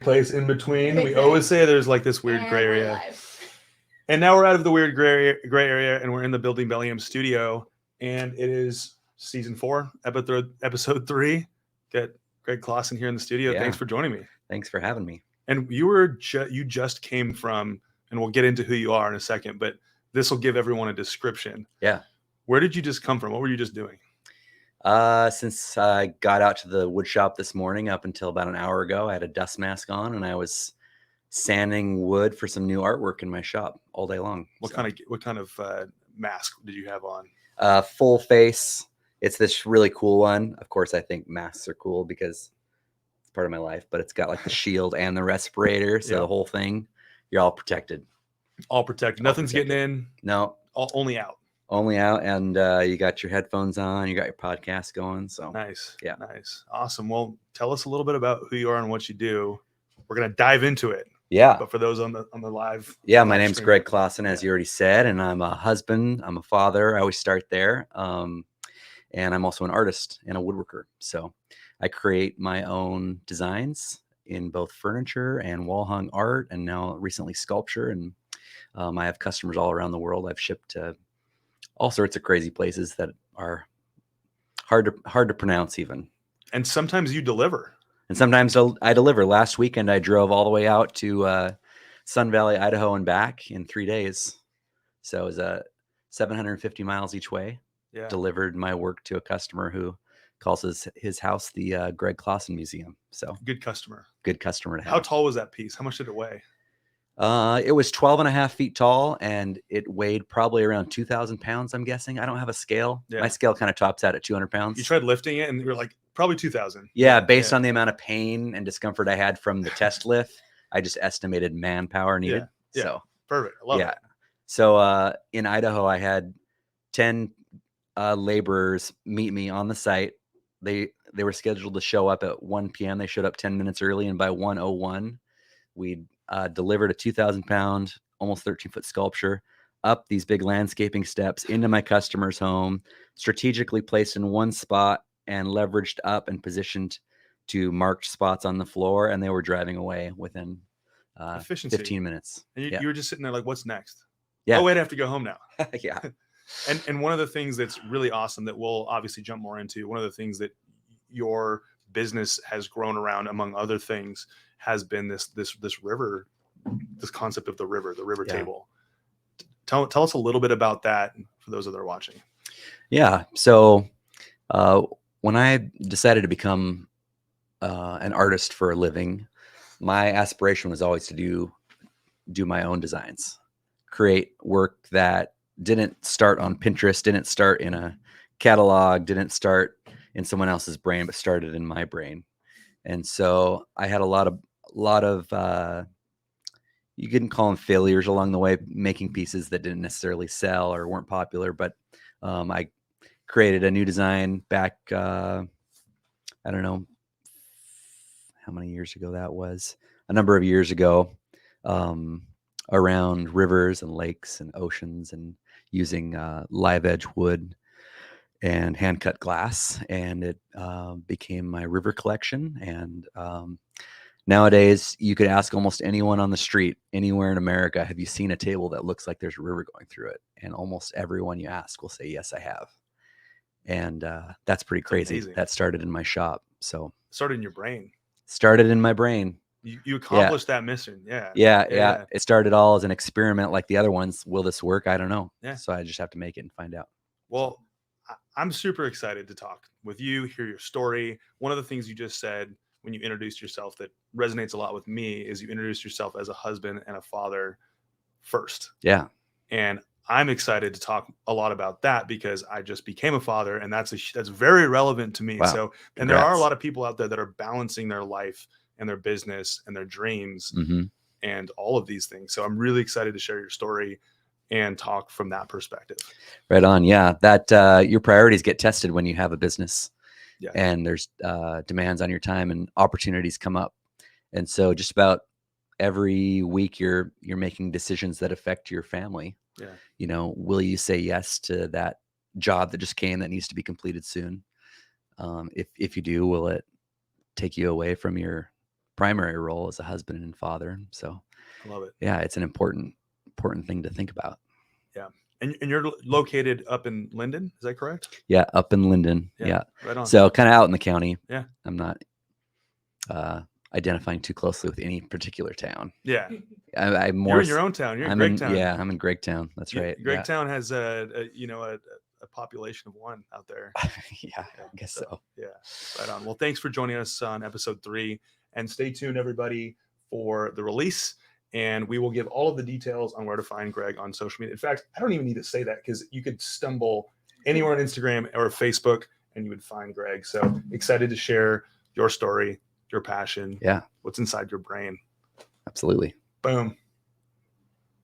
place in between. We always say there's like this weird gray area. And now we're out of the weird gray area, and we're in the Building Bellingham studio, and it is season 4, episode 3. Get Greg Klassen here in the studio. Yeah. Thanks for joining me. Thanks for having me. And you just came from, and we'll get into who you are in a second, but this will give everyone a description. Yeah. Where did you just come from? What were you just doing? Since I got out to the wood shop this morning, up until about an hour ago, I had a dust mask on, and I was sanding wood for some new artwork in my shop all day long. What kind of mask did you have on? Full face. It's this really cool one. Of course, I think masks are cool because it's part of my life, but it's got like the shield and the respirator, so the whole thing, you're all protected. All protected. Nothing's getting in. No. Only out. Only out, and you got your headphones on, you got your podcast going. So nice. Yeah. Nice. Awesome. Well, tell us a little bit about who you are and what you do. We're going to dive into it. Yeah. But for those on the live. Yeah, my name's Greg Klassen, as you already said, and I'm a husband, I'm a father. I always start there. And I'm also an artist and a woodworker. So I create my own designs in both furniture and wall hung art, and now recently sculpture. And I have customers all around the world. I've shipped to all sorts of crazy places that are hard to pronounce even. And sometimes you deliver. And sometimes I deliver. Last weekend, I drove all the way out to Sun Valley, Idaho and back in 3 days. So it was 750 miles each way. Yeah. Delivered my work to a customer who calls his house the Greg Klassen Museum. So good customer. Good customer to have. How tall was that piece? How much did it weigh? It was 12 and a half feet tall, and it weighed probably around 2,000 pounds, I'm guessing. I don't have a scale. Yeah. My scale kind of tops out at 200 pounds. You tried lifting it, and you were like, probably 2,000. Yeah, based on the amount of pain and discomfort I had from the test lift, I just estimated manpower needed. Yeah. So perfect. I love it. So in Idaho, I had 10 laborers meet me on the site. They were scheduled to show up at 1 p.m. They showed up 10 minutes early, and by 1:01, we delivered a 2,000 pound, almost 13-foot sculpture up these big landscaping steps into my customer's home, strategically placed in one spot and leveraged up and positioned to marked spots on the floor. And they were driving away within 15 minutes. And you were just sitting there like, what's next? Yeah. Oh, wait, I have to go home now. Yeah. And one of the things that's really awesome that we'll obviously jump more into, one of the things that your business has grown around, among other things, has been this river, this concept of the river table. Tell us a little bit about that for those that are watching. Yeah. So when I decided to become an artist for a living, my aspiration was always to do my own designs, create work that didn't start on Pinterest, didn't start in a catalog, didn't start in someone else's brain, but started in my brain. And so I had a lot of you couldn't call them failures along the way, making pieces that didn't necessarily sell or weren't popular. But I created a new design back, I don't know how many years ago that was, a number of years ago, around rivers and lakes and oceans, and using live edge wood and hand cut glass. And it became my river collection. And nowadays, you could ask almost anyone on the street, anywhere in America, have you seen a table that looks like there's a river going through it? And almost everyone you ask will say, yes, I have. And that's pretty crazy. Amazing. That started in my shop. So started in your brain. Started in my brain. You accomplished that mission. Yeah. It started all as an experiment like the other ones. Will this work? I don't know. Yeah. So I just have to make it and find out. Well, I'm super excited to talk with you, hear your story. One of the things you just said when you introduced yourself that resonates a lot with me is you introduced yourself as a husband and a father first. Yeah. And I'm excited to talk a lot about that because I just became a father, and that's very relevant to me. Wow. So, and there are a lot of people out there that are balancing their life and their business and their dreams and all of these things. So I'm really excited to share your story and talk from that perspective. Right on. Yeah. That your priorities get tested when you have a business. Yeah. And there's demands on your time and opportunities come up. And so just about every week you're making decisions that affect your family. Yeah. You know, will you say yes to that job that just came that needs to be completed soon? If you do, will it take you away from your primary role as a husband and father. So I love it. yeah, it's an important thing to think about. Yeah. And you're located up in Linden, is that correct? Yeah, up in Linden. Yeah. Right on. So kind of out in the county. Yeah. I'm not identifying too closely with any particular town. Yeah. I'm more. You're in your own town. You're in Gregtown. Yeah, I'm in Gregtown. That's right. Gregtown has a population of 1 out there. Yeah, I guess so. Yeah, right on. Well, thanks for joining us on episode 3, and stay tuned, everybody, for the release. And we will give all of the details on where to find Greg on social media. In fact, I don't even need to say that, because you could stumble anywhere on Instagram or Facebook and you would find Greg. So excited to share your story, your passion, yeah, what's inside your brain. Absolutely. Boom.